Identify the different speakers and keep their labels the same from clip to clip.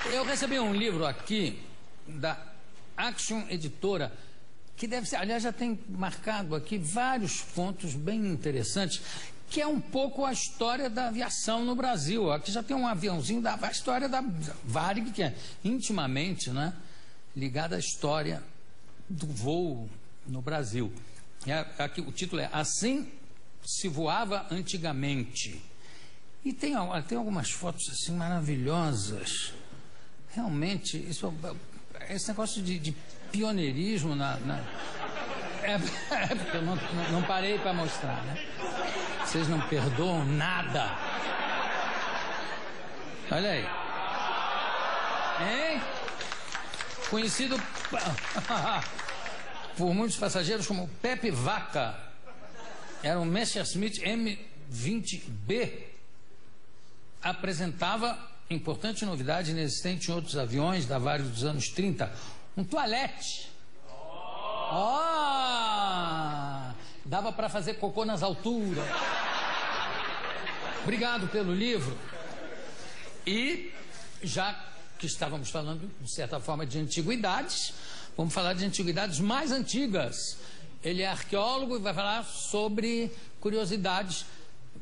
Speaker 1: Eu recebi um livro aqui da Action Editora, que deve ser, aliás, já tem marcado aqui vários pontos bem interessantes, que é um pouco a história da aviação no Brasil. Aqui já tem um aviãozinho da história da Varig, que é intimamente, né, ligada à história do voo no Brasil. Aqui, o título é Assim se voava antigamente. E tem algumas fotos assim maravilhosas. Realmente, esse negócio de pioneirismo porque eu não parei para mostrar, né? Vocês não perdoam nada. Olha aí. Hein? Conhecido por muitos passageiros como Pepe Vaca. Era um Messerschmitt M20B. Apresentava importante novidade inexistente em outros aviões da Varig dos anos 30. Um toalete. Dava para fazer cocô nas alturas. Obrigado pelo livro. E já que estávamos falando, de certa forma, de antiguidades, vamos falar de antiguidades mais antigas. Ele é arqueólogo e vai falar sobre curiosidades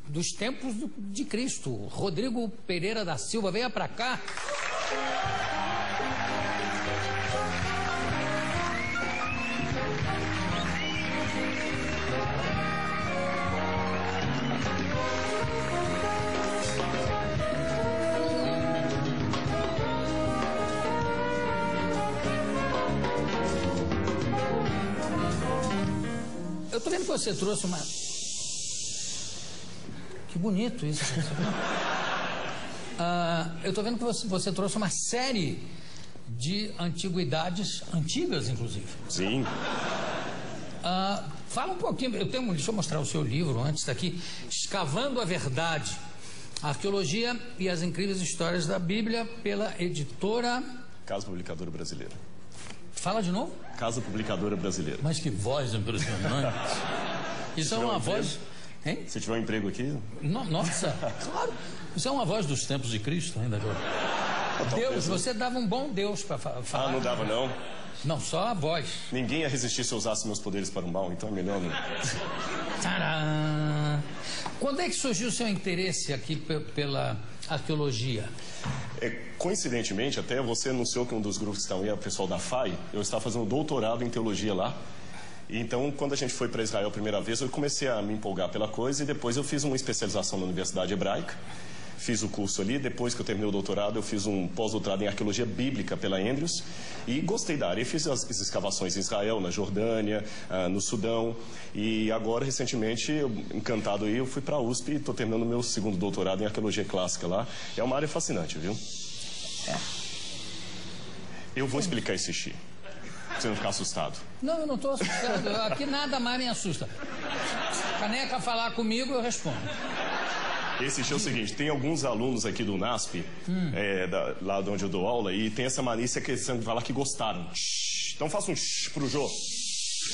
Speaker 1: dos tempos de Cristo. Rodrigo Pereira da Silva, venha para cá. Eu tô vendo que você trouxe uma... Que bonito isso. Eu tô vendo que você trouxe uma série de antiguidades, antigas inclusive.
Speaker 2: Sim.
Speaker 1: Fala um pouquinho, deixa eu mostrar o seu livro antes daqui. Escavando a Verdade, Arqueologia e as Incríveis Histórias da Bíblia, pela editora...
Speaker 2: Casa Publicadora Brasileira.
Speaker 1: Fala de novo?
Speaker 2: Casa Publicadora Brasileira.
Speaker 1: Mas que voz impressionante. Isso é uma voz... Hein?
Speaker 2: Se tiver um emprego aqui...
Speaker 1: Nossa, claro. Isso é uma voz dos tempos de Cristo ainda agora. Deus, você dava um bom Deus para falar.
Speaker 2: Não dava não.
Speaker 1: Não, só a voz.
Speaker 2: Ninguém ia resistir se eu usasse meus poderes para um mal, então é melhor não.
Speaker 1: Tcharam! Quando é que surgiu o seu interesse aqui pela arqueologia?
Speaker 2: Coincidentemente, até você anunciou que um dos grupos que estão aí é o pessoal da FAI. Eu estava fazendo doutorado em teologia lá. Então, quando a gente foi para Israel a primeira vez, eu comecei a me empolgar pela coisa e depois eu fiz uma especialização na Universidade Hebraica. Fiz o curso ali, depois que eu terminei o doutorado, eu fiz um pós-doutorado em arqueologia bíblica pela Andrews e gostei da área. E fiz as escavações em Israel, na Jordânia, no Sudão. E agora, recentemente, encantado aí, eu fui para a USP e estou terminando meu segundo doutorado em arqueologia clássica lá. É uma área fascinante, viu? Eu vou explicar esse xixi. Pra você não ficar assustado.
Speaker 1: Não, eu não estou assustado. Aqui nada mais me assusta. Caneca falar comigo, eu respondo.
Speaker 2: Esse show é o seguinte, tem alguns alunos aqui do NASP, lá de onde eu dou aula, e tem essa malícia que eles falam que gostaram. Então faça um pro Jô.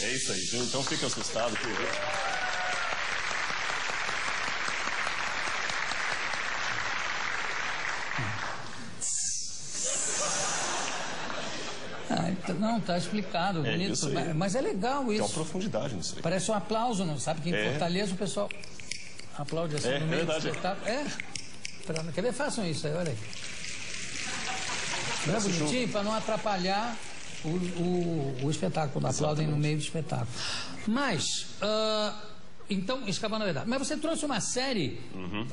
Speaker 2: É isso aí, viu? Então fica assustado.
Speaker 1: Não, tá explicado, bonito. Mas é legal isso.
Speaker 2: Tem uma profundidade nisso aí.
Speaker 1: Parece um aplauso, não sabe? Que em Fortaleza o pessoal aplaude assim no meio do espetáculo. Quer ver? Façam isso aí, olha aí. Não é bonitinho? Para não atrapalhar o espetáculo. Aplaudem no meio do espetáculo. Mas... Então, escavando a verdade. Mas você trouxe uma série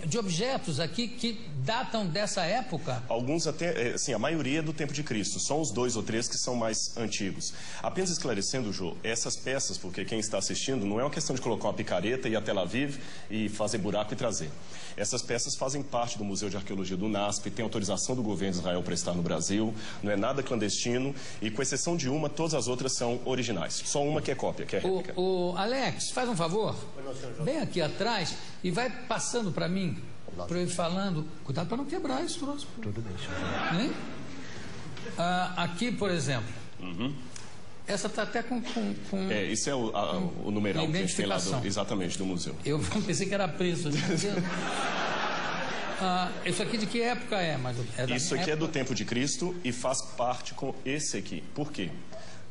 Speaker 1: de objetos aqui que datam dessa época?
Speaker 2: Alguns até, assim, a maioria do tempo de Cristo. Só uns 2 ou 3 que são mais antigos. Apenas esclarecendo, Jô, essas peças, porque quem está assistindo, não é uma questão de colocar uma picareta e ir até Tel Aviv e fazer buraco e trazer. Essas peças fazem parte do Museu de Arqueologia do NASP, tem autorização do governo de Israel para estar no Brasil, não é nada clandestino, e com exceção de uma, todas as outras são originais. Só uma que é cópia, que é réplica.
Speaker 1: Alex, faz um favor. Vem aqui atrás e vai passando para mim, para eu ir falando. Cuidado para não quebrar esse troço.
Speaker 3: Tudo deixa.
Speaker 1: Hein? Aqui, por exemplo. Essa está até com...
Speaker 2: Isso é o numeral que a gente tem lá exatamente do museu.
Speaker 1: Eu pensei que era preço. Isso aqui de que época é?
Speaker 2: Isso aqui é do tempo de Cristo e faz parte com esse aqui. Por quê?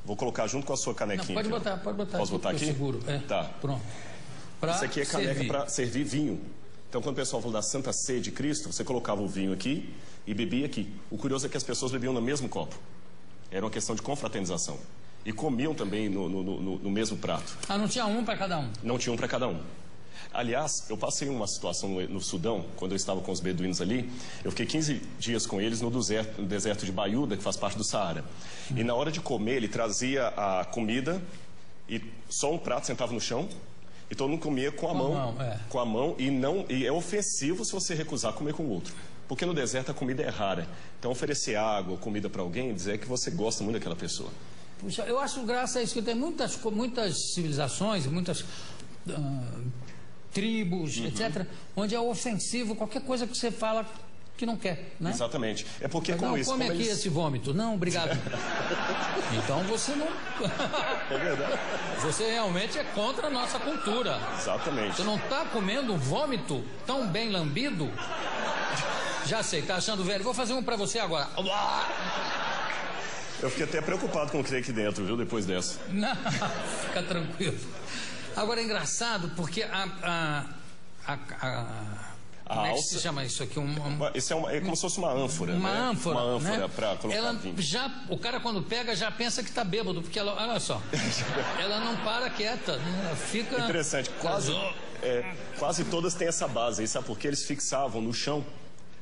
Speaker 2: Vou colocar junto com a sua canequinha.
Speaker 1: Não, pode botar.
Speaker 2: Posso botar aqui?
Speaker 1: Seguro.
Speaker 2: Tá.
Speaker 1: Pronto.
Speaker 2: Isso aqui é caneca para servir vinho. Então, quando o pessoal falou da Santa Ceia de Cristo, você colocava o vinho aqui e bebia aqui. O curioso é que as pessoas bebiam no mesmo copo. Era uma questão de confraternização. E comiam também no mesmo prato.
Speaker 1: Não tinha um para cada um?
Speaker 2: Não tinha um para cada um. Aliás, eu passei uma situação no Sudão, quando eu estava com os beduínos ali. Eu fiquei 15 dias com eles no deserto de Baiuda, que faz parte do Saara. E na hora de comer, ele trazia a comida e só um prato sentava no chão. E todo mundo comia com a mão. Com a mão. E é ofensivo se você recusar comer com o outro. Porque no deserto a comida é rara. Então oferecer água, comida para alguém, dizer que você gosta muito daquela pessoa.
Speaker 1: Puxa, eu acho graça a isso que tem muitas civilizações, muitas tribos, etc., onde é ofensivo qualquer coisa que você fala que não quer, né?
Speaker 2: Exatamente. É porque
Speaker 1: como isso... Não, come aqui esse vômito. Não, obrigado. Então você não...
Speaker 2: É verdade.
Speaker 1: Você realmente é contra a nossa cultura.
Speaker 2: Exatamente.
Speaker 1: Você não está comendo um vômito tão bem lambido? Já sei, tá achando velho. Vou fazer um para você agora.
Speaker 2: Eu fiquei até preocupado com o que tem aqui dentro, viu, depois dessa.
Speaker 1: Não, fica tranquilo. Agora é engraçado porque como é que se chama isso aqui?
Speaker 2: Isso é como se fosse uma ânfora.
Speaker 1: Uma ânfora.
Speaker 2: Uma ânfora,
Speaker 1: né?
Speaker 2: para colocar vinho.
Speaker 1: O cara quando pega já pensa que está bêbado, porque ela, olha só, ela não para quieta, né? Ela fica...
Speaker 2: Interessante, quase todas têm essa base. E sabe por quê? Eles fixavam no chão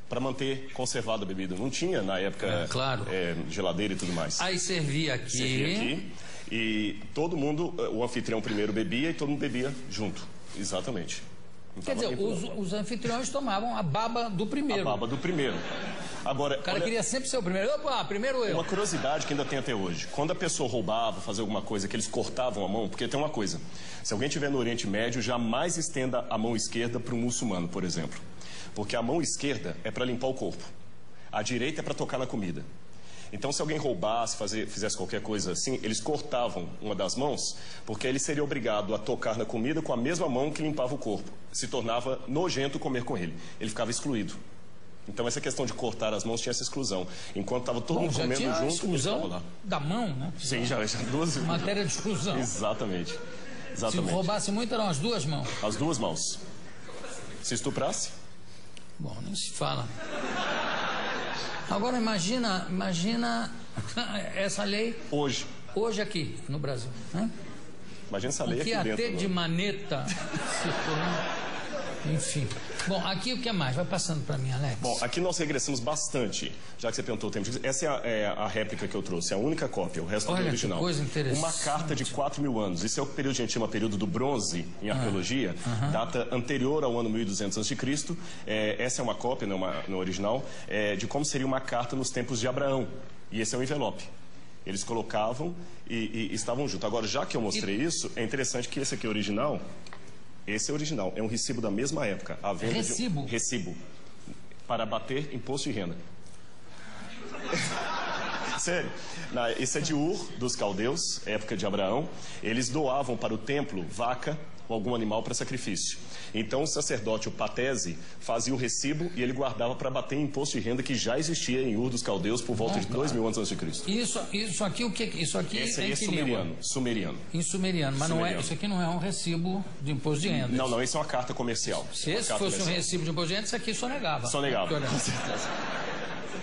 Speaker 2: para manter conservada a bebida. Não tinha na época
Speaker 1: claro.
Speaker 2: Geladeira e tudo mais.
Speaker 1: Aí servia aqui.
Speaker 2: E todo mundo, o anfitrião primeiro bebia e todo mundo bebia junto. Exatamente.
Speaker 1: Quer dizer, os anfitriões tomavam a baba do primeiro.
Speaker 2: A baba do primeiro. Agora,
Speaker 1: o cara queria sempre ser o primeiro. Opa, primeiro eu.
Speaker 2: Uma curiosidade que ainda tem até hoje. Quando a pessoa roubava, fazia alguma coisa, que eles cortavam a mão, porque tem uma coisa. Se alguém estiver no Oriente Médio, jamais estenda a mão esquerda para um muçulmano, por exemplo. Porque a mão esquerda é para limpar o corpo. A direita é para tocar na comida. Então, se alguém roubasse, fizesse qualquer coisa assim, eles cortavam uma das mãos, porque ele seria obrigado a tocar na comida com a mesma mão que limpava o corpo. Se tornava nojento comer com ele. Ele ficava excluído. Então, essa questão de cortar as mãos tinha essa exclusão. Enquanto estava todo mundo comendo junto,
Speaker 1: exclusão lá. Da mão, né?
Speaker 2: Sim, já duas...
Speaker 1: Matéria de exclusão.
Speaker 2: Exatamente.
Speaker 1: Se roubasse muito, eram as duas mãos.
Speaker 2: As duas mãos. Se estuprasse?
Speaker 1: Bom, nem se fala. Agora imagina essa lei hoje aqui no Brasil, né?
Speaker 2: Imagina essa lei aqui dentro.
Speaker 1: Que ia ter de maneta, enfim. Bom, aqui o que mais? Vai passando para mim, Alex.
Speaker 2: Bom, aqui nós regressamos bastante, já que você perguntou o tempo. Essa é a réplica que eu trouxe, a única cópia, o resto é original.
Speaker 1: Que coisa interessante.
Speaker 2: Uma carta de 4.000 anos. Isso é o período que a gente chama período do bronze em arqueologia, data anterior ao ano 1200 a.C. Essa é uma cópia, não original, de como seria uma carta nos tempos de Abraão. E esse é um envelope. Eles colocavam e estavam juntos. Agora, já que eu mostrei isso, é interessante que esse aqui é original. Esse é original, é um recibo da mesma época. A venda
Speaker 1: recibo?
Speaker 2: Recibo. Para bater imposto de renda. Sério. Esse é de Ur, dos caldeus, época de Abraão. Eles doavam para o templo vaca ou algum animal para sacrifício. Então o sacerdote, o patese, fazia o recibo e ele guardava para bater imposto de renda que já existia em Ur dos caldeus por volta de 2.000 anos antes de Cristo.
Speaker 1: Isso aqui o que? Isso aqui
Speaker 2: esse é sumeriano. Sumeriano.
Speaker 1: Em sumeriano, mas
Speaker 2: sumeriano.
Speaker 1: Não é. Isso aqui não é um recibo de imposto de renda.
Speaker 2: Não, isso é uma carta comercial.
Speaker 1: Se esse fosse um recibo de imposto de renda, isso aqui só negava.
Speaker 2: Só negava. Com certeza.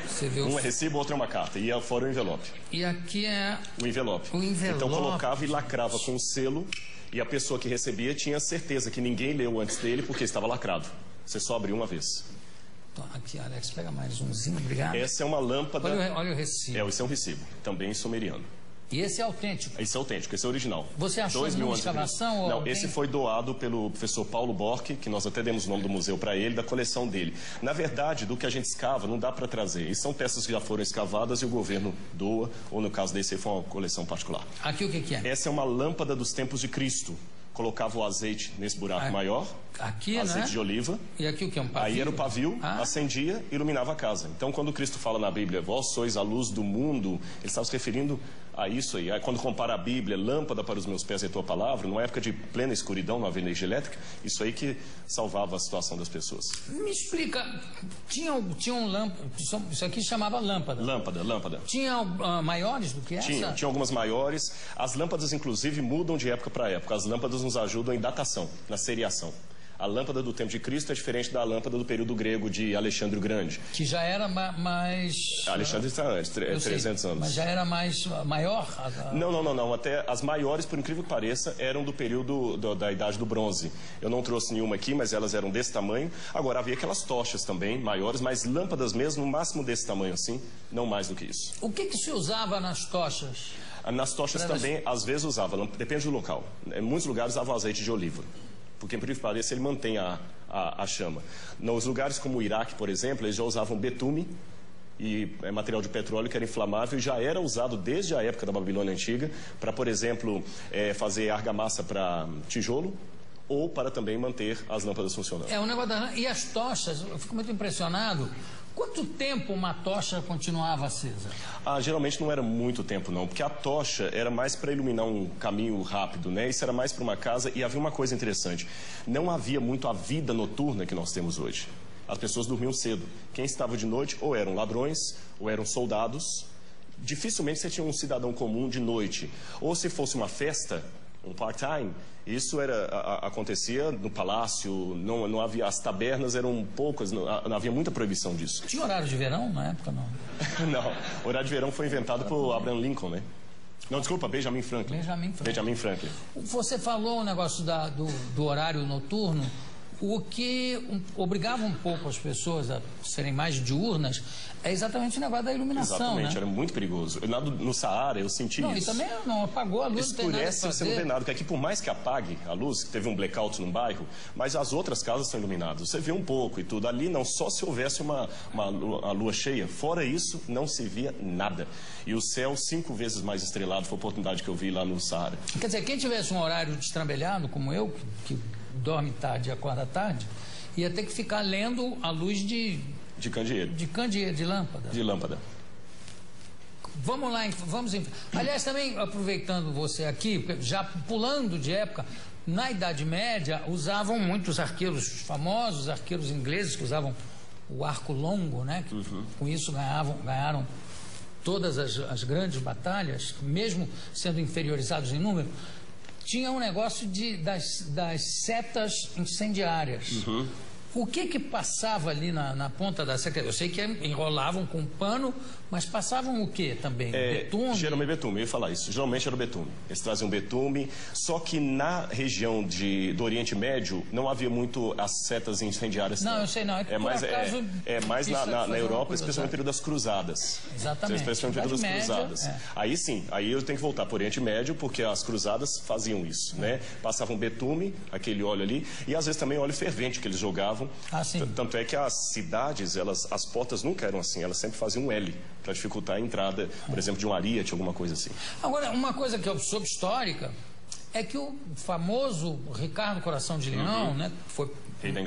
Speaker 1: Você vê
Speaker 2: um é recibo, outro é uma carta. E fora o envelope.
Speaker 1: E aqui é...
Speaker 2: O envelope.
Speaker 1: O envelope.
Speaker 2: Então colocava e lacrava com o selo. E a pessoa que recebia tinha certeza que ninguém leu antes dele porque estava lacrado. Você só abriu uma vez.
Speaker 1: Então, aqui, Alex, pega mais umzinho, obrigado.
Speaker 2: Essa é uma lâmpada...
Speaker 1: Olha o recibo.
Speaker 2: Esse é um recibo, também sumeriano.
Speaker 1: E esse é autêntico?
Speaker 2: Esse é autêntico, esse é original.
Speaker 1: Você achou uma escavação? Ou
Speaker 2: não, esse foi doado pelo professor Paulo Borck, que nós até demos o nome do museu para ele, da coleção dele. Na verdade, do que a gente escava, não dá para trazer. E são peças que já foram escavadas e o governo doa, ou no caso desse foi uma coleção particular.
Speaker 1: Aqui o que é?
Speaker 2: Essa é uma lâmpada dos tempos de Cristo. Colocava o azeite nesse buraco maior,
Speaker 1: aqui,
Speaker 2: azeite de oliva.
Speaker 1: E aqui o que é um pavio?
Speaker 2: Aí era o pavio, acendia e iluminava a casa. Então, quando Cristo fala na Bíblia, vós sois a luz do mundo, ele estava se referindo a isso aí. Quando compara a Bíblia, lâmpada para os meus pés é tua palavra, numa época de plena escuridão, não havia energia elétrica, isso aí que salvava a situação das pessoas.
Speaker 1: Me explica, tinha um lâmpada, isso aqui chamava lâmpada.
Speaker 2: Lâmpada.
Speaker 1: Tinha maiores do que essa?
Speaker 2: Tinha algumas maiores. As lâmpadas, inclusive, mudam de época para época. As lâmpadas nos ajudam em datação, na seriação. A lâmpada do tempo de Cristo é diferente da lâmpada do período grego de Alexandre o Grande.
Speaker 1: Que já era mais...
Speaker 2: Alexandre está antes, 300 anos.
Speaker 1: Mas já era maior?
Speaker 2: Não. Até as maiores, por incrível que pareça, eram do período da Idade do Bronze. Eu não trouxe nenhuma aqui, mas elas eram desse tamanho. Agora, havia aquelas tochas também, maiores, mas lâmpadas mesmo, no máximo desse tamanho assim, não mais do que isso.
Speaker 1: O que se usava nas tochas?
Speaker 2: Nas tochas também, às vezes usava, depende do local. Em muitos lugares usavam azeite de oliva. Porque, por incrível que pareça, ele mantém a chama. Nos lugares como o Iraque, por exemplo, eles já usavam betume, e material de petróleo que era inflamável e já era usado desde a época da Babilônia Antiga para, por exemplo, fazer argamassa para tijolo ou para também manter as lâmpadas funcionando.
Speaker 1: O negócio e as tochas, eu fico muito impressionado. Quanto tempo uma tocha continuava acesa?
Speaker 2: Geralmente não era muito tempo não, porque a tocha era mais para iluminar um caminho rápido, né? Isso era mais para uma casa e havia uma coisa interessante. Não havia muito a vida noturna que nós temos hoje. As pessoas dormiam cedo. Quem estava de noite ou eram ladrões ou eram soldados. Dificilmente você tinha um cidadão comum de noite. Ou se fosse uma festa, um part-time, isso acontecia no palácio, não havia, as tabernas eram poucas, não havia muita proibição disso.
Speaker 1: Tinha horário de verão na época, não?
Speaker 2: Não, o horário de verão foi inventado por Abraham Lincoln, né? Não, desculpa, Benjamin Franklin. Benjamin Franklin.
Speaker 1: Você falou o negócio do horário noturno, o que obrigava um pouco as pessoas a serem mais diurnas é exatamente o negócio da iluminação.
Speaker 2: Exatamente,
Speaker 1: né?
Speaker 2: Era muito perigoso. No Saara eu senti isso.
Speaker 1: E também não apagou a luz.
Speaker 2: Escurece, você não vê nada, porque aqui por mais que apague a luz, que teve um blackout num bairro, mas as outras casas são iluminadas. Você vê um pouco e tudo. Ali não, só se houvesse uma lua cheia. Fora isso, não se via nada. E o céu 5 vezes mais estrelado foi a oportunidade que eu vi lá no Saara.
Speaker 1: Quer dizer, quem tivesse um horário destrambelhado, como eu, que dorme tarde e acorda tarde, ia ter que ficar lendo a luz de
Speaker 2: candeeiro.
Speaker 1: De lâmpada.
Speaker 2: De lâmpada.
Speaker 1: Vamos lá, aliás, também aproveitando você aqui, já pulando de época, na Idade Média usavam muitos arqueiros famosos, arqueiros ingleses que usavam o arco longo, né? Com isso ganharam todas as grandes batalhas, mesmo sendo inferiorizados em número. Tinha um negócio das setas incendiárias. O que passava ali na ponta da seta? Eu sei que enrolavam com pano, mas passavam o que também? Betume?
Speaker 2: Geralmente betume, eu ia falar isso. Geralmente era o betume. Eles traziam betume, só que na região do Oriente Médio não havia muito as setas incendiárias.
Speaker 1: Não, eu sei não.
Speaker 2: É mais na Europa, especialmente no período das cruzadas.
Speaker 1: Exatamente.
Speaker 2: Especialmente no período das cruzadas. Aí sim, aí eu tenho que voltar para o Oriente Médio, porque as cruzadas faziam isso, né? Passavam betume, aquele óleo ali, e às vezes também óleo fervente que eles jogavam. Tanto é que as cidades, as portas nunca eram assim, elas sempre faziam um L para dificultar a entrada, por exemplo, de um ariete, alguma coisa assim.
Speaker 1: Agora, uma coisa que eu soube histórica é que o famoso Ricardo Coração de Leão, né, que foi
Speaker 2: rei da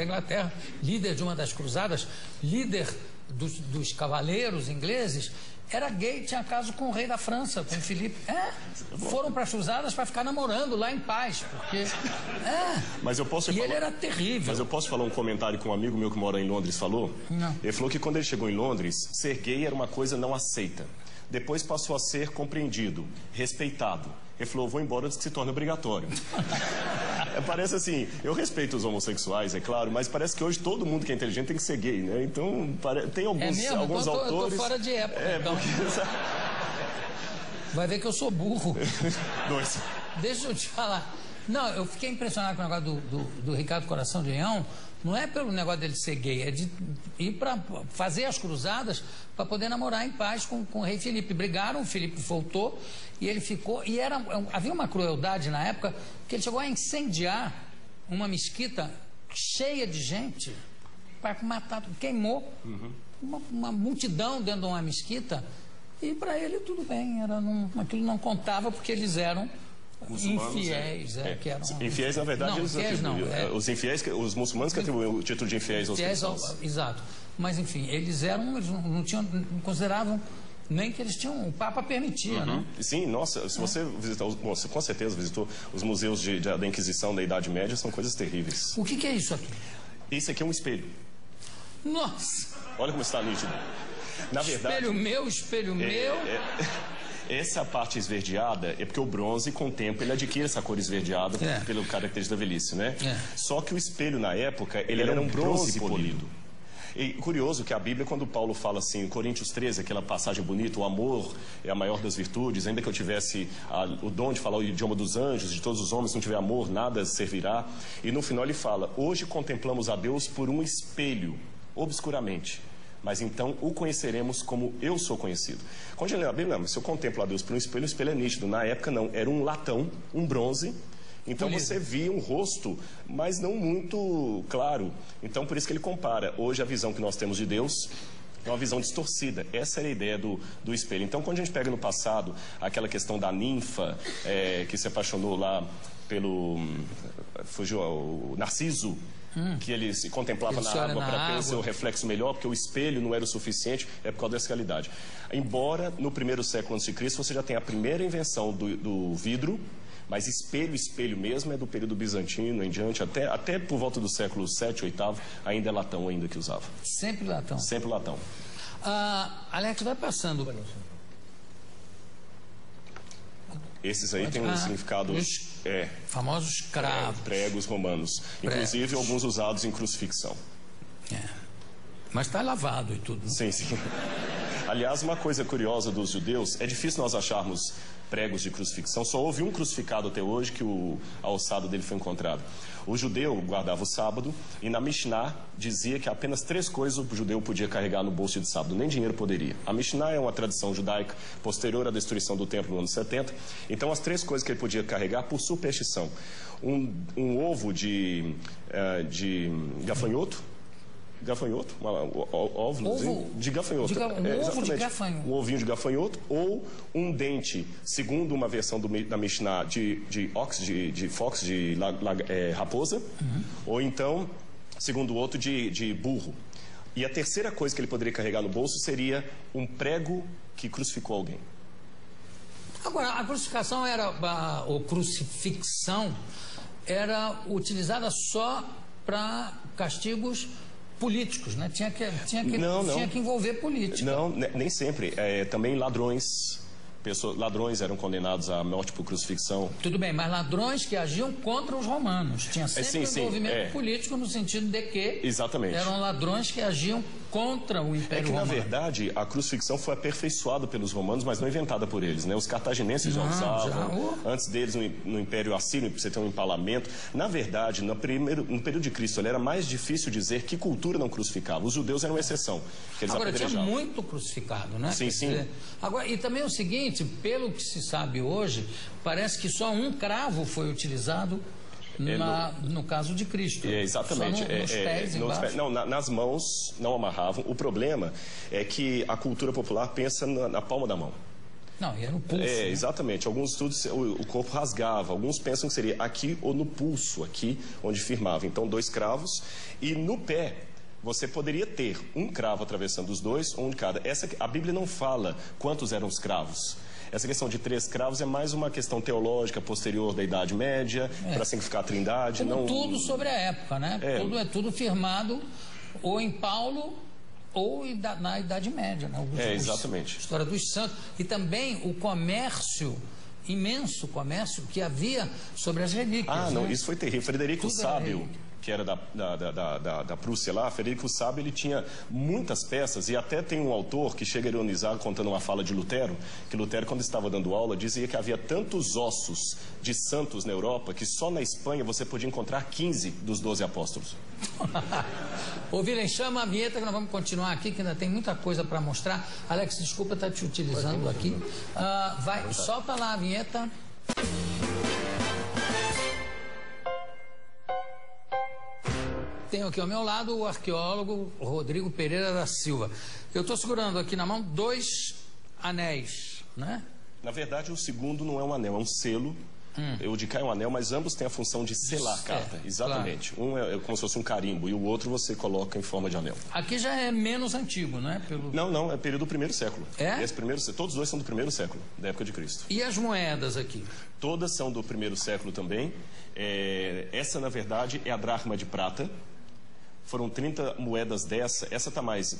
Speaker 1: Inglaterra, líder de uma das cruzadas, líder dos cavaleiros ingleses, era gay, tinha caso com o rei da França, com o Filipe. Foram para as cruzadas para ficar namorando lá em paz, porque...
Speaker 2: Mas eu posso
Speaker 1: ele era terrível.
Speaker 2: Mas eu posso falar um comentário que um amigo meu que mora em Londres falou?
Speaker 1: Não.
Speaker 2: Ele falou que quando ele chegou em Londres, ser gay era uma coisa não aceita. Depois passou a ser compreendido, respeitado. Ele falou, vou embora antes que se torne obrigatório. Parece assim, eu respeito os homossexuais, é claro, mas parece que hoje todo mundo que é inteligente tem que ser gay, né? Então, tem alguns autores...
Speaker 1: Eu tô fora de época, então.
Speaker 2: Porque...
Speaker 1: Vai ver que eu sou burro.
Speaker 2: 2.
Speaker 1: Deixa eu te falar. Não, eu fiquei impressionado com o negócio do Ricardo Coração de Leão. Não é pelo negócio dele ser gay, é de ir para fazer as cruzadas para poder namorar em paz com o rei Filipe. Brigaram, o Filipe voltou e ele ficou... E havia uma crueldade na época que ele chegou a incendiar uma mesquita cheia de gente para matar, queimou uma multidão dentro de uma mesquita e para ele tudo bem, aquilo não contava porque eles eram... infiéis, que eram...
Speaker 2: Infiéis, na verdade,
Speaker 1: os
Speaker 2: infiéis, os muçulmanos que atribuíam o título de infiéis aos cristãos.
Speaker 1: Exato. Mas, enfim, eles não consideravam Nem que eles tinham, o Papa permitia, né?
Speaker 2: Sim, nossa, se você visitar, você com certeza visitou os museus da Inquisição da Idade Média, são coisas terríveis.
Speaker 1: O que é isso aqui?
Speaker 2: Isso aqui é um espelho.
Speaker 1: Nossa!
Speaker 2: Olha como está nítido. Na verdade...
Speaker 1: Espelho meu.
Speaker 2: Essa parte esverdeada é porque o bronze, com o tempo, ele adquire essa cor esverdeada pelo característica da velhice, né? Só que o espelho, na época, ele era um bronze polido. E curioso que a Bíblia, quando Paulo fala assim, em Coríntios 13, aquela passagem bonita, o amor é a maior das virtudes, ainda que eu tivesse o dom de falar o idioma dos anjos, de todos os homens, se não tiver amor, nada servirá. E no final ele fala, hoje contemplamos a Deus por um espelho, obscuramente, mas então o conheceremos como eu sou conhecido. Quando eu leio a Bíblia, mas se eu contemplo a Deus por um espelho, o espelho é nítido. Na época não, era um latão, um bronze. Então você via um rosto, mas não muito claro. Então por isso que ele compara. Hoje a visão que nós temos de Deus é uma visão distorcida. Essa era a ideia do espelho. Então quando a gente pega no passado aquela questão da ninfa que se apaixonou lá pelo... fugiu o Narciso, que ele se contemplava na água para ter o seu reflexo melhor, porque o espelho não era o suficiente, é por causa dessa realidade. Embora no primeiro século a.C. você já tenha a primeira invenção do vidro, mas espelho mesmo é do período bizantino em diante, até por volta do século 7, 8, ainda é latão ainda que usava.
Speaker 1: Sempre latão?
Speaker 2: Sempre latão.
Speaker 1: Alex, vai passando.
Speaker 2: Esses aí têm um significado...
Speaker 1: famosos cravos.
Speaker 2: Pregos romanos. Inclusive alguns usados em crucifixão.
Speaker 1: Mas está lavado e tudo.
Speaker 2: Sim, sim. Aliás, uma coisa curiosa dos judeus, é difícil nós acharmos pregos de crucifixão, só houve um crucificado até hoje que a ossada dele foi encontrada. O judeu guardava o sábado e na Mishnah dizia que apenas 3 coisas o judeu podia carregar no bolso de sábado, nem dinheiro poderia. A Mishnah é uma tradição judaica posterior à destruição do templo no ano 70, então as 3 coisas que ele podia carregar por superstição. Um ovo de gafanhoto, óvulo de gafanhoto.
Speaker 1: Ovo de gafanhoto.
Speaker 2: Um ovinho de gafanhoto ou um dente, segundo uma versão da Mishnah, de raposa, ou então, segundo o outro, de burro. E a terceira coisa que ele poderia carregar no bolso seria um prego que crucificou alguém.
Speaker 1: Agora, a crucificação ou crucifixão era utilizada só para castigos políticos, né? Tinha que envolver política.
Speaker 2: Não, nem sempre. Também ladrões. Ladrões eram condenados à morte por crucifixão.
Speaker 1: Tudo bem, mas ladrões que agiam contra os romanos. Tinha sempre envolvimento político no sentido de que eram ladrões que agiam contra o Império Romano.
Speaker 2: Na verdade, a crucifixão foi aperfeiçoada pelos romanos, mas não inventada por eles, né? Os cartaginenses já usavam. Antes deles, no Império Assírio, você tem um empalamento. Na verdade, no período de Cristo, era mais difícil dizer que cultura não crucificava. Os judeus eram exceção.
Speaker 1: Agora, tinha muito crucificado, né?
Speaker 2: Sim, sim.
Speaker 1: Agora, e também o seguinte, pelo que se sabe hoje, parece que só um cravo foi utilizado no caso de Cristo.
Speaker 2: Exatamente.
Speaker 1: Só nos pés embaixo.
Speaker 2: Não, nas mãos não amarravam. O problema é que a cultura popular pensa na palma da mão.
Speaker 1: Não, e era no pulso. Né?
Speaker 2: Exatamente. Alguns estudos o corpo rasgava. Alguns pensam que seria aqui ou no pulso, aqui onde firmava. Então, 2 cravos. E no pé, você poderia ter um cravo atravessando os 2, um de cada. A Bíblia não fala quantos eram os cravos. Essa questão de 3 cravos é mais uma questão teológica posterior da Idade Média, para significar a Trindade.
Speaker 1: Como tudo sobre a época, né? Tudo firmado ou em Paulo ou na Idade Média, né?
Speaker 2: Exatamente.
Speaker 1: História dos santos. E também o comércio, imenso comércio que havia sobre as relíquias.
Speaker 2: Não, isso foi terrível. Frederico o Sábio, que era da Prússia lá, Frederico o Sábio, ele tinha muitas peças, e até tem um autor que chega a ironizar contando uma fala de Lutero, que Lutero, quando estava dando aula, dizia que havia tantos ossos de santos na Europa, que só na Espanha você podia encontrar 15 dos 12 apóstolos.
Speaker 1: Ô, Vilen, chama a vinheta que nós vamos continuar aqui, que ainda tem muita coisa para mostrar. Alex, desculpa estar te utilizando aqui. Solta lá a vinheta. Tenho aqui ao meu lado o arqueólogo Rodrigo Pereira da Silva. Eu estou segurando aqui na mão 2 anéis, né?
Speaker 2: Na verdade, o segundo não é um anel, é um selo O de cá é um anel, mas ambos têm a função de selar a carta. Exatamente. Claro. Um é como se fosse um carimbo e o outro você coloca em forma de anel.
Speaker 1: Aqui já é menos antigo, não é?
Speaker 2: Não, é período do primeiro século.
Speaker 1: É?
Speaker 2: Todos dois são do primeiro século, da época de Cristo.
Speaker 1: E as moedas aqui?
Speaker 2: Todas são do primeiro século também. Essa, na verdade, é a dracma de prata. Foram 30 moedas dessa. Essa está mais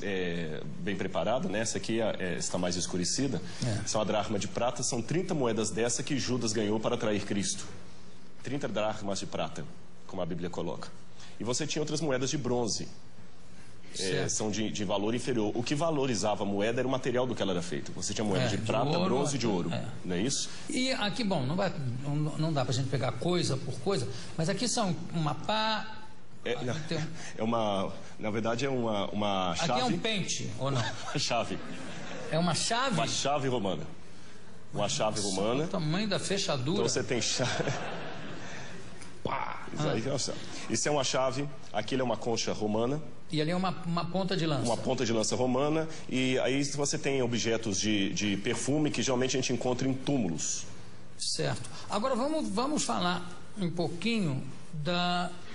Speaker 2: bem preparada, né? Essa aqui está mais escurecida. São a dracma de prata. São 30 moedas dessa que Judas ganhou para atrair Cristo. 30 dracmas de prata, como a Bíblia coloca. E você tinha outras moedas de bronze. São de valor inferior. O que valorizava a moeda era o material do que ela era feita. Você tinha moeda de prata, ouro, bronze e de ouro. Não é isso?
Speaker 1: E aqui, bom, não dá para a gente pegar coisa por coisa, mas aqui são uma pá...
Speaker 2: na verdade é uma chave.
Speaker 1: Aqui é um pente, ou não?
Speaker 2: Uma chave.
Speaker 1: É uma chave?
Speaker 2: Uma chave romana. Uma chave romana.
Speaker 1: O tamanho da fechadura.
Speaker 2: Então você tem chave. Isso é uma chave. Aquilo é uma concha romana.
Speaker 1: E ali é uma ponta de lança.
Speaker 2: Uma ponta de lança romana. E aí você tem objetos de perfume que geralmente a gente encontra em túmulos.
Speaker 1: Certo. Agora vamos falar um pouquinho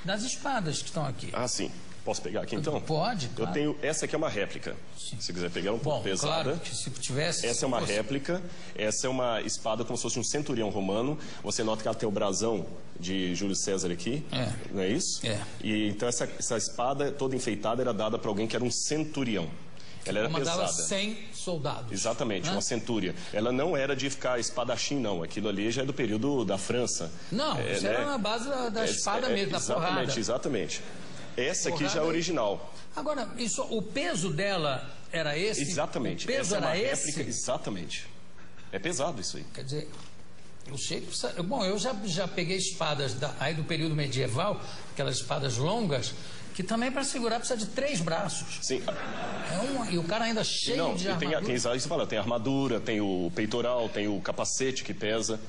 Speaker 1: das espadas que estão aqui.
Speaker 2: Ah, sim. Posso pegar aqui então?
Speaker 1: Pode, claro.
Speaker 2: Eu tenho, essa aqui é uma réplica. Sim. Se quiser pegar, um pouco pesada.
Speaker 1: Claro, que se tivesse...
Speaker 2: Essa é uma réplica. Essa é uma espada como se fosse um centurião romano. Você nota que ela tem o brasão de Júlio César aqui. Não é isso? E então essa espada toda enfeitada era dada para alguém que era um centurião. Ela era
Speaker 1: comandava
Speaker 2: pesada.
Speaker 1: 100 soldados.
Speaker 2: Exatamente, uma centúria. Ela não era de ficar espadachim, não. Aquilo ali já é do período da França.
Speaker 1: Não, isso era na base da espada mesmo, da porrada.
Speaker 2: Exatamente. Essa aqui já é original.
Speaker 1: Agora, o peso dela era esse?
Speaker 2: Exatamente.
Speaker 1: O peso era esse?
Speaker 2: Exatamente. É pesado isso aí.
Speaker 1: Quer dizer, eu sei que... Bom, eu já peguei espadas aí do período medieval, aquelas espadas longas, que também para segurar precisa de 3 braços.
Speaker 2: Sim.
Speaker 1: E o cara ainda cheio de armadura.
Speaker 2: Tem armadura, tem o peitoral, tem o capacete que pesa.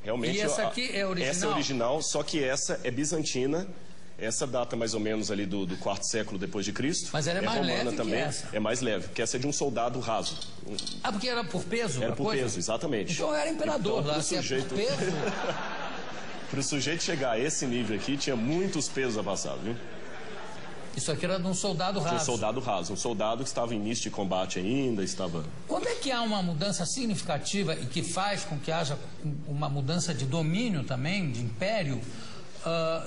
Speaker 2: Realmente,
Speaker 1: e essa aqui é original?
Speaker 2: Essa é original, só que essa é bizantina. Essa data mais ou menos ali do 4º século depois de Cristo.
Speaker 1: Mas ela é mais leve
Speaker 2: também.
Speaker 1: que essa.
Speaker 2: É mais leve, porque essa é de um soldado raso.
Speaker 1: Ah, porque era por peso?
Speaker 2: Era por peso, exatamente.
Speaker 1: Então era imperador lá, se é por peso...
Speaker 2: Para o sujeito chegar a esse nível aqui, tinha muitos pesos a passar, viu?
Speaker 1: Isso aqui era de um soldado raso.
Speaker 2: De um soldado raso, um soldado que estava em início de combate ainda, estava...
Speaker 1: Quando é que há uma mudança significativa e que faz com que haja uma mudança de domínio também, de império,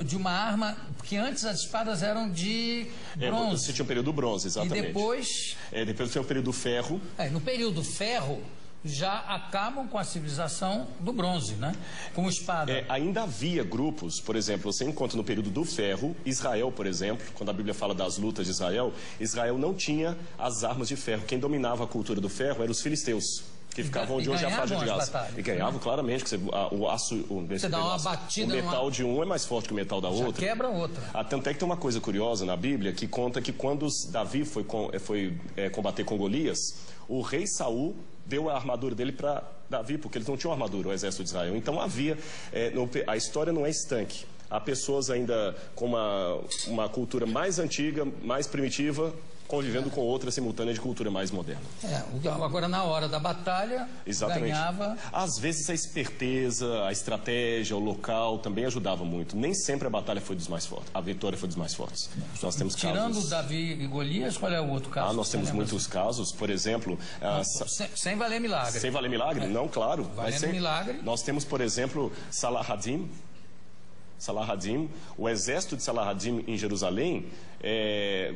Speaker 1: de uma arma, porque antes as espadas eram de bronze.
Speaker 2: Você tinha o período do bronze, exatamente.
Speaker 1: E depois...
Speaker 2: depois tem o período do ferro.
Speaker 1: No período do ferro, já acabam com a civilização do bronze, né? Com espada.
Speaker 2: Ainda havia grupos, por exemplo, você encontra no período do ferro, Israel, por exemplo, quando a Bíblia fala das lutas de Israel, Israel não tinha as armas de ferro. Quem dominava a cultura do ferro eram os filisteus. Que ficavam onde hoje é a faixa de Gaza. E ganhavam, claramente, que o aço...
Speaker 1: Você dá uma batida...
Speaker 2: O metal de um é mais forte que o metal da outra.
Speaker 1: Quebra outra.
Speaker 2: Tanto é que tem uma coisa curiosa na Bíblia, que conta que quando Davi foi combater com Golias, o rei Saul deu a armadura dele para Davi, porque eles não tinham armadura, o exército de Israel. Então havia... a história não é estanque. Há pessoas ainda com uma cultura mais antiga, mais primitiva, convivendo com outra simultânea de cultura mais moderna.
Speaker 1: Agora, na hora da batalha, ganhava...
Speaker 2: Às vezes a esperteza, a estratégia, o local também ajudava muito. Nem sempre a batalha foi dos mais fortes, a vitória foi dos mais fortes. Nós temos
Speaker 1: Tirando Davi e Golias, qual é o outro caso?
Speaker 2: Nós temos muitos casos, por exemplo...
Speaker 1: sem valer milagre.
Speaker 2: Sem valer milagre? Não, claro.
Speaker 1: Valendo milagre.
Speaker 2: Nós temos, por exemplo, Salah-ad-Din, o exército de Salah-ad-Din em Jerusalém,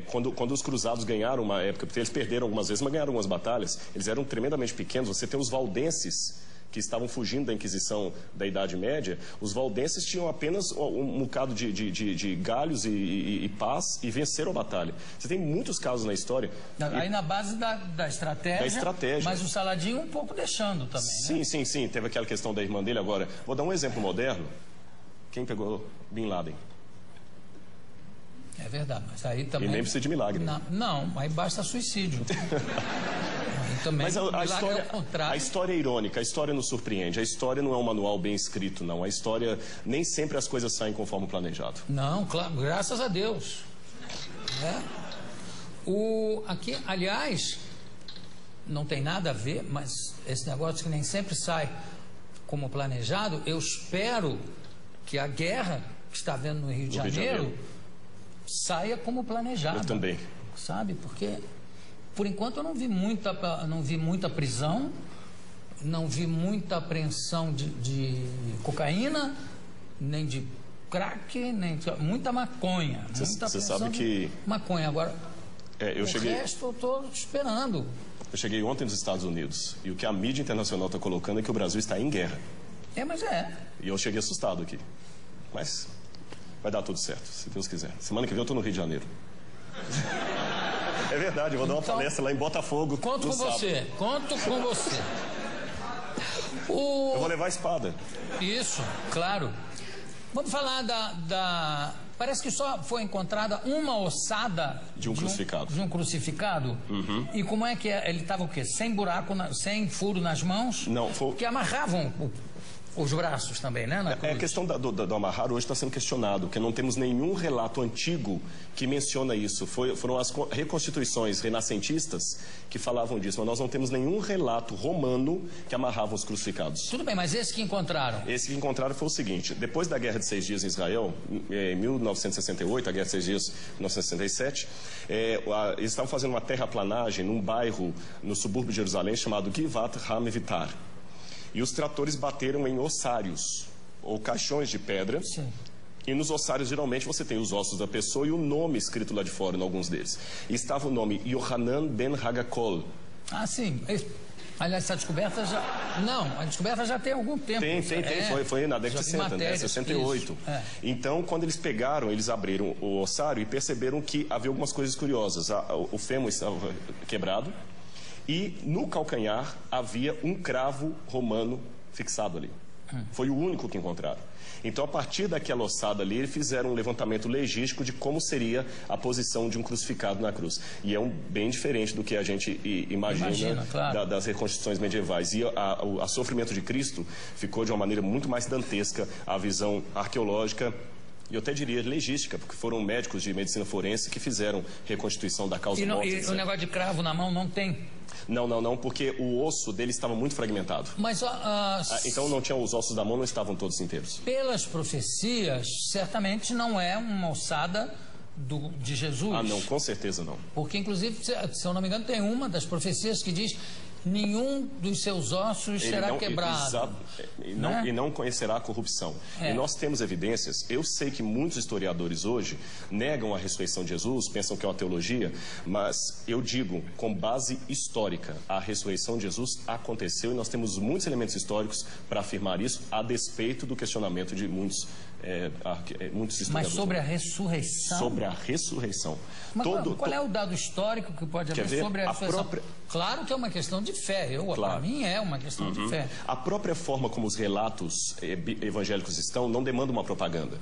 Speaker 2: quando os cruzados ganharam uma época, porque eles perderam algumas vezes, mas ganharam algumas batalhas, eles eram tremendamente pequenos. Você tem os valdenses, que estavam fugindo da Inquisição da Idade Média. Os valdenses tinham apenas um bocado de galhos e pás e venceram a batalha. Você tem muitos casos na história.
Speaker 1: Aí na base da estratégia. Mas o Saladinho um pouco deixando também,
Speaker 2: né? Sim. Teve aquela questão da irmã dele agora. Vou dar um exemplo moderno. Quem pegou Bin Laden?
Speaker 1: É verdade, mas aí também...
Speaker 2: E nem precisa de milagre.
Speaker 1: Não, aí basta suicídio. Também,
Speaker 2: mas a história é irônica, a história nos surpreende. A história não é um manual bem escrito, não. A história, nem sempre as coisas saem conforme planejado.
Speaker 1: Não, claro, graças a Deus. Aqui, aliás, não tem nada a ver, mas esse negócio que nem sempre sai... como planejado, eu espero que a guerra que está havendo no Rio de Janeiro saia como planejado.
Speaker 2: Eu também.
Speaker 1: Sabe? Porque, por enquanto, eu não vi muita prisão, não vi muita apreensão de cocaína, nem de crack, nem de, muita maconha.
Speaker 2: Você sabe que...
Speaker 1: maconha. Agora,
Speaker 2: o
Speaker 1: resto eu estou esperando.
Speaker 2: Eu cheguei ontem nos Estados Unidos e o que a mídia internacional está colocando é que o Brasil está em guerra.
Speaker 1: Mas é.
Speaker 2: E eu cheguei assustado aqui. Mas vai dar tudo certo, se Deus quiser. Semana que vem eu estou no Rio de Janeiro. É verdade, eu vou dar uma palestra lá em Botafogo.
Speaker 1: Conto com você, conto com você.
Speaker 2: Eu vou levar a espada.
Speaker 1: Isso, claro. Vamos falar Parece que só foi encontrada uma ossada
Speaker 2: de um crucificado.
Speaker 1: De um crucificado?
Speaker 2: Uhum.
Speaker 1: E como é que é? Ele estava o quê? Sem buraco, sem furo nas mãos?
Speaker 2: Não, foi...
Speaker 1: Que amarravam os braços também, né?
Speaker 2: A questão do amarrar hoje está sendo questionado, porque não temos nenhum relato antigo que menciona isso. Foram as reconstituições renascentistas que falavam disso, mas nós não temos nenhum relato romano que amarrava os crucificados.
Speaker 1: Tudo bem, mas esse que encontraram?
Speaker 2: Esse que encontraram foi o seguinte: depois da Guerra de 6 Dias em Israel, em 1968, a Guerra de 6 Dias, 1967, eles estavam fazendo uma terraplanagem num bairro no subúrbio de Jerusalém chamado Givat HaMevitar. E os tratores bateram em ossários, ou caixões de pedra.
Speaker 1: Sim.
Speaker 2: E nos ossários, geralmente, você tem os ossos da pessoa e o nome escrito lá de fora, em alguns deles. E estava o nome Yohanan ben Hagakol.
Speaker 1: Ah, sim. Aliás, essa descoberta já... Não, a descoberta já tem algum tempo.
Speaker 2: Tem. Foi na década de 60, né? 68. Então, quando eles pegaram, eles abriram o ossário e perceberam que havia algumas coisas curiosas. O fêmur estava quebrado. E no calcanhar havia um cravo romano fixado ali. Foi o único que encontraram. Então, a partir daquela ossada ali, eles fizeram um levantamento legístico de como seria a posição de um crucificado na cruz. E é bem diferente do que a gente imagina claro. Das reconstruções medievais. E a sofrimento de Cristo ficou de uma maneira muito mais dantesca, a visão arqueológica, e eu até diria legística, porque foram médicos de medicina forense que fizeram reconstituição da causa morte.
Speaker 1: E o negócio de cravo na mão não tem?
Speaker 2: Não, porque o osso dele estava muito fragmentado.
Speaker 1: Mas
Speaker 2: então não tinha, os ossos da mão não estavam todos inteiros.
Speaker 1: Pelas profecias, certamente não é uma ossada de Jesus.
Speaker 2: Ah, não, com certeza não.
Speaker 1: Porque, inclusive, se eu não me engano, tem uma das profecias que diz: nenhum dos seus ossos será quebrado.
Speaker 2: E não conhecerá a corrupção. E nós temos evidências. Eu sei que muitos historiadores hoje negam a ressurreição de Jesus, pensam que é uma teologia, mas eu digo, com base histórica, a ressurreição de Jesus aconteceu e nós temos muitos elementos históricos para afirmar isso, a despeito do questionamento de muitos historiadores.
Speaker 1: Mas sobre a ressurreição?
Speaker 2: Sobre a ressurreição.
Speaker 1: Mas qual é o dado histórico que pode haver sobre a ressurreição? Claro que é uma questão de fé. Para mim é uma questão de fé.
Speaker 2: A própria forma como os relatos evangélicos estão não demanda uma propaganda.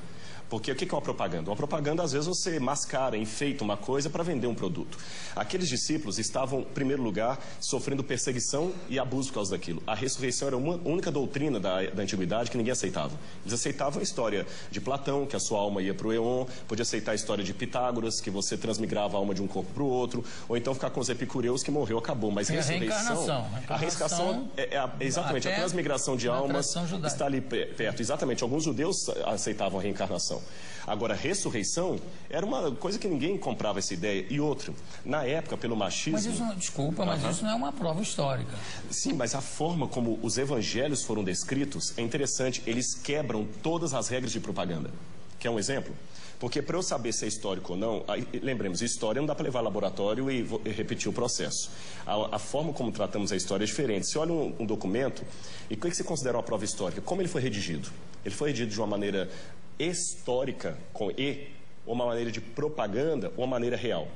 Speaker 2: Porque o que é uma propaganda? Uma propaganda, às vezes, você mascara, enfeita uma coisa para vender um produto. Aqueles discípulos estavam, em primeiro lugar, sofrendo perseguição e abuso por causa daquilo. A ressurreição era uma única doutrina da antiguidade que ninguém aceitava. Eles aceitavam a história de Platão, que a sua alma ia para o Éon, podia aceitar a história de Pitágoras, que você transmigrava a alma de um corpo para o outro, ou então ficar com os epicureus, que morreu, acabou. Mas a ressurreição... A reencarnação exatamente, a transmigração de almas está ali perto. Exatamente, alguns judeus aceitavam a reencarnação. Agora, a ressurreição era uma coisa que ninguém comprava essa ideia. E outra, na época, pelo machismo...
Speaker 1: Mas isso, desculpa, mas isso não é uma prova histórica.
Speaker 2: Sim, mas a forma como os evangelhos foram descritos é interessante. Eles quebram todas as regras de propaganda. Quer um exemplo? Porque para eu saber se é histórico ou não, lembremos, história não dá para levar ao laboratório e repetir o processo. A forma como tratamos a história é diferente. Você olha um documento, e o que você considera uma prova histórica? Como ele foi redigido? Ele foi redigido de uma maneira histórica, com E, ou uma maneira de propaganda, ou uma maneira real.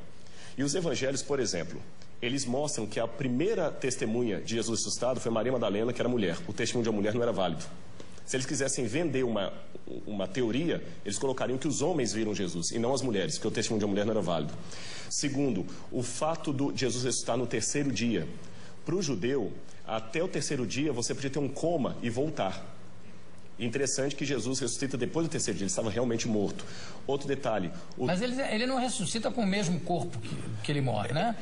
Speaker 2: E os evangelhos, por exemplo, eles mostram que a primeira testemunha de Jesus ressuscitado foi Maria Madalena, que era mulher. O testemunho de uma mulher não era válido. Se eles quisessem vender uma teoria, eles colocariam que os homens viram Jesus e não as mulheres, porque o testemunho de uma mulher não era válido. Segundo, o fato de Jesus ressuscitar no terceiro dia. Para o judeu, até o terceiro dia você podia ter um coma e voltar. Interessante que Jesus ressuscita depois do terceiro dia, ele estava realmente morto. Outro detalhe...
Speaker 1: Mas ele não ressuscita com o mesmo corpo que ele morre, né?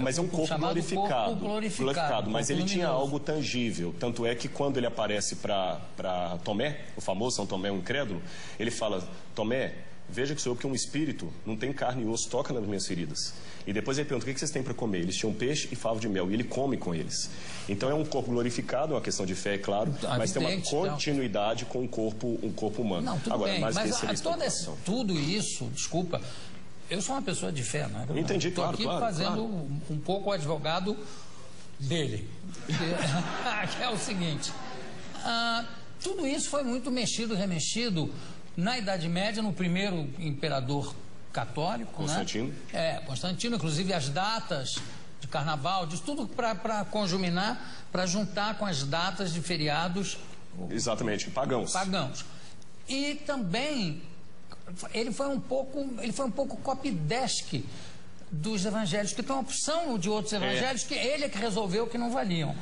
Speaker 2: Mas é um corpo glorificado. Mas ele tinha algo tangível. Tanto é que quando ele aparece para Tomé, o famoso São Tomé, um incrédulo, ele fala, Tomé, veja que sou eu, porque um espírito não tem carne e osso, toca nas minhas feridas. E depois ele pergunta, o que vocês têm para comer? Eles tinham peixe e favo de mel, e ele come com eles. Então é um corpo glorificado, é uma questão de fé, é claro, mas tem uma continuidade com um corpo humano.
Speaker 1: Não, tudo bem, mas tudo isso, desculpa, eu sou uma pessoa de fé, né?
Speaker 2: Entendi, claro,
Speaker 1: Estou aqui fazendo um pouco o advogado dele, que é o seguinte, tudo isso foi muito mexido, remexido, na Idade Média, no primeiro imperador católico,
Speaker 2: Constantino.
Speaker 1: Né? Constantino, inclusive as datas de carnaval, diz tudo para conjuminar, para juntar com as datas de feriados.
Speaker 2: Exatamente, pagãos.
Speaker 1: E também ele foi um pouco copydesk dos evangelhos, que tem uma opção de outros evangelhos que ele é que resolveu que não valiam.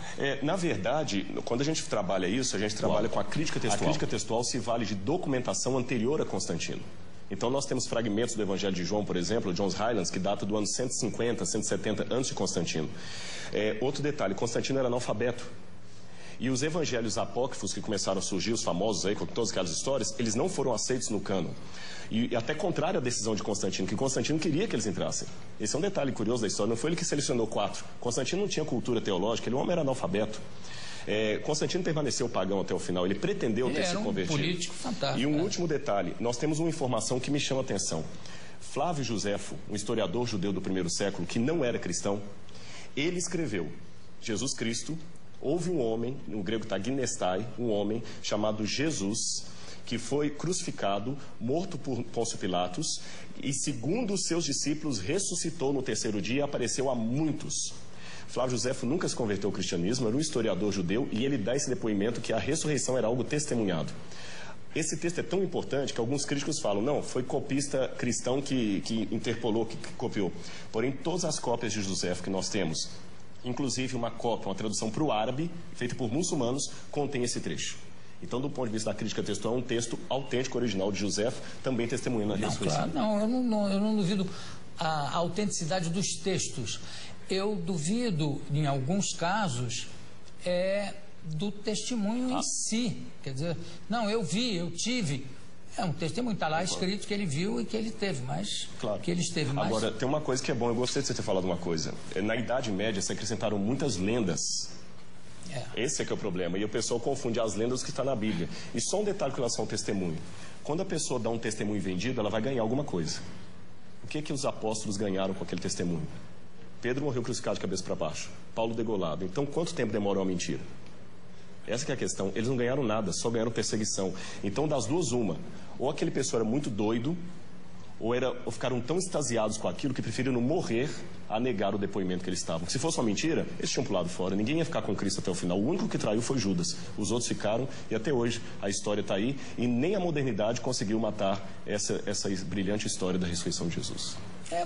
Speaker 2: Na verdade, quando a gente trabalha isso, a gente trabalha com a crítica textual. A crítica textual se vale de documentação anterior a Constantino. Então nós temos fragmentos do Evangelho de João, por exemplo, John's Highlands, que data do ano 150, 170 antes de Constantino. Outro detalhe, Constantino era analfabeto. E os evangelhos apócrifos que começaram a surgir, os famosos aí, com todas aquelas histórias, eles não foram aceitos no cânon. E até contrário à decisão de Constantino, que Constantino queria que eles entrassem. Esse é um detalhe curioso da história, não foi ele que selecionou 4. Constantino não tinha cultura teológica, ele é um homem era analfabeto. Constantino permaneceu pagão até o final, ele pretendeu ter se convertido.
Speaker 1: Um político fantástico.
Speaker 2: E um último detalhe, nós temos uma informação que me chama a atenção. Flávio Josefo, um historiador judeu do primeiro século, que não era cristão, ele escreveu, Jesus Cristo, houve um homem, no grego está ginestai, um homem chamado Jesus, que foi crucificado, morto por Pôncio Pilatos, e segundo os seus discípulos, ressuscitou no terceiro dia e apareceu a muitos. Flávio Josefo nunca se converteu ao cristianismo, era um historiador judeu, e ele dá esse depoimento que a ressurreição era algo testemunhado. Esse texto é tão importante que alguns críticos falam, não, foi copista cristão que interpolou, que copiou. Porém, todas as cópias de Josefo que nós temos, inclusive uma cópia, uma tradução para o árabe, feita por muçulmanos, contém esse trecho. Então, do ponto de vista da crítica textual, é um texto autêntico, original de Josefo, também testemunhando a ressurreição.
Speaker 1: Claro, eu não duvido a autenticidade dos textos. Eu duvido, em alguns casos, do testemunho em si. Quer dizer, não, eu vi, eu tive. É um testemunho, está lá escrito que ele viu e que ele teve, mas
Speaker 2: claro.
Speaker 1: Que ele esteve mais...
Speaker 2: Agora, tem uma coisa que é bom, eu gostei de você ter falado uma coisa. Na Idade Média, se acrescentaram muitas lendas. Esse é que é o problema. E o pessoal confunde as lendas que está na Bíblia. E só um detalhe com relação ao testemunho. Quando a pessoa dá um testemunho vendido, ela vai ganhar alguma coisa. O que os apóstolos ganharam com aquele testemunho? Pedro morreu crucificado de cabeça para baixo. Paulo degolado. Então, quanto tempo demora uma mentira? Essa que é a questão. Eles não ganharam nada, só ganharam perseguição. Então, das duas, uma. Ou aquele pessoa era muito doido, ou ficaram tão extasiados com aquilo que preferiram morrer a negar o depoimento que eles estavam. Porque se fosse uma mentira, eles tinham pulado fora. Ninguém ia ficar com Cristo até o final. O único que traiu foi Judas. Os outros ficaram, e até hoje a história está aí, e nem a modernidade conseguiu matar essa brilhante história da ressurreição de Jesus.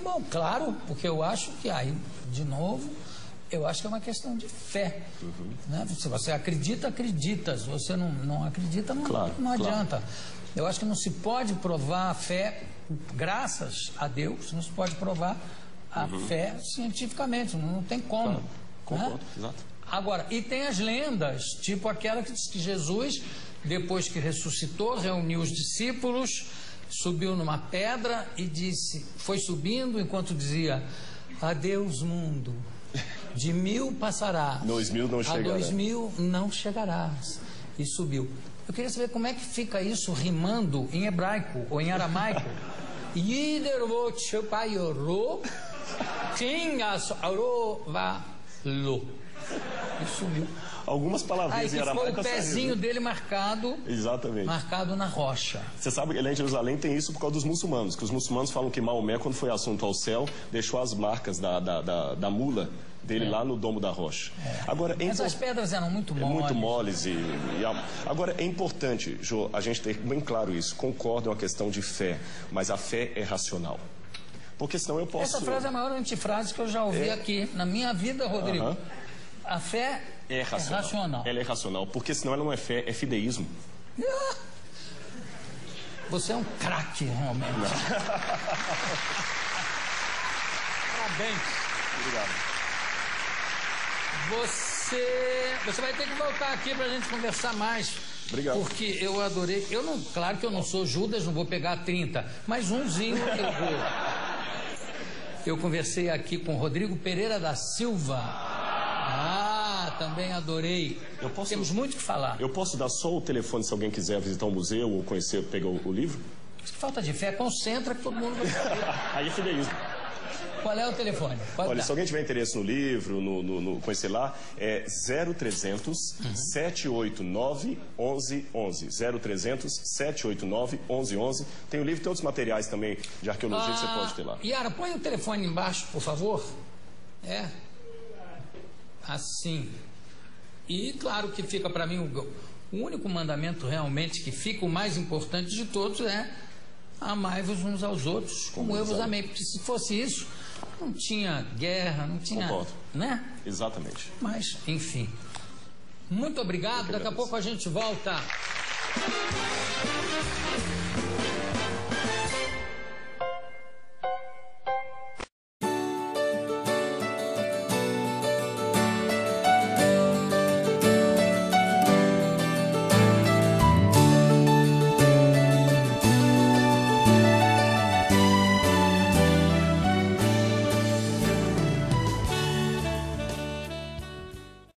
Speaker 1: Bom, claro, porque eu acho que aí, de novo, eu acho que é uma questão de fé. Né? Se você acredita, acredita. Se você não acredita, não adianta. Claro. Eu acho que não se pode provar a fé, graças a Deus, não se pode provar a fé cientificamente, não tem como. Claro.
Speaker 2: Concordo, exato.
Speaker 1: Agora, e tem as lendas, tipo aquela que diz que Jesus, depois que ressuscitou, reuniu os discípulos, subiu numa pedra e disse, foi subindo enquanto dizia, adeus mundo, de 1000 passarás,
Speaker 2: 2000 não chegará.
Speaker 1: A 2000 não chegarás. E subiu. Eu queria saber como é que fica isso rimando em hebraico ou em aramaico. Yidervot shepayoro, tingas arovalo. E sumiu.
Speaker 2: Algumas palavrinhas em aramaico.
Speaker 1: Foi o pezinho dele marcado.
Speaker 2: Exatamente.
Speaker 1: Marcado na rocha.
Speaker 2: Você sabe que lá em Jerusalém tem isso por causa dos muçulmanos, que os muçulmanos falam que Maomé, quando foi assunto ao céu, deixou as marcas da mula dele lá no domo da rocha. Agora,
Speaker 1: mas as pedras eram muito moles.
Speaker 2: Muito moles. Agora, é importante, Jô, a gente ter bem claro isso. Concordo, é uma questão de fé, mas a fé é racional. Porque senão eu posso...
Speaker 1: Essa frase é a maior antifrase que eu já ouvi aqui na minha vida, Rodrigo. A fé é racional.
Speaker 2: Ela é racional, porque senão ela não é fé, é fideísmo.
Speaker 1: Você é um craque, realmente. Parabéns.
Speaker 2: Obrigado.
Speaker 1: Você vai ter que voltar aqui pra gente conversar mais.
Speaker 2: Obrigado.
Speaker 1: Porque eu adorei. Claro que eu não sou Judas, não vou pegar 30, mas umzinho eu vou. Eu conversei aqui com Rodrigo Pereira da Silva. Também adorei. Temos muito o que falar.
Speaker 2: Eu posso dar só o telefone se alguém quiser visitar o museu ou conhecer, pegar o livro?
Speaker 1: Falta de fé, concentra que todo mundo vai saber.
Speaker 2: Aí é fideísmo.
Speaker 1: Qual é o telefone?
Speaker 2: Olha, se alguém tiver interesse no livro, no conhecer lá, é 0300 789 1111. 0300 789 1111. Tem o livro e tem outros materiais também de arqueologia que você pode ter lá.
Speaker 1: Yara, põe o telefone embaixo, por favor. Assim. E claro que fica para mim o único mandamento realmente que fica o mais importante de todos é amai-vos uns aos outros como eu vos amei. Porque se fosse isso, não tinha guerra, não tinha...
Speaker 2: Concordo.
Speaker 1: Né?
Speaker 2: Exatamente.
Speaker 1: Mas, enfim. Muito obrigado. Daqui a pouco a gente volta.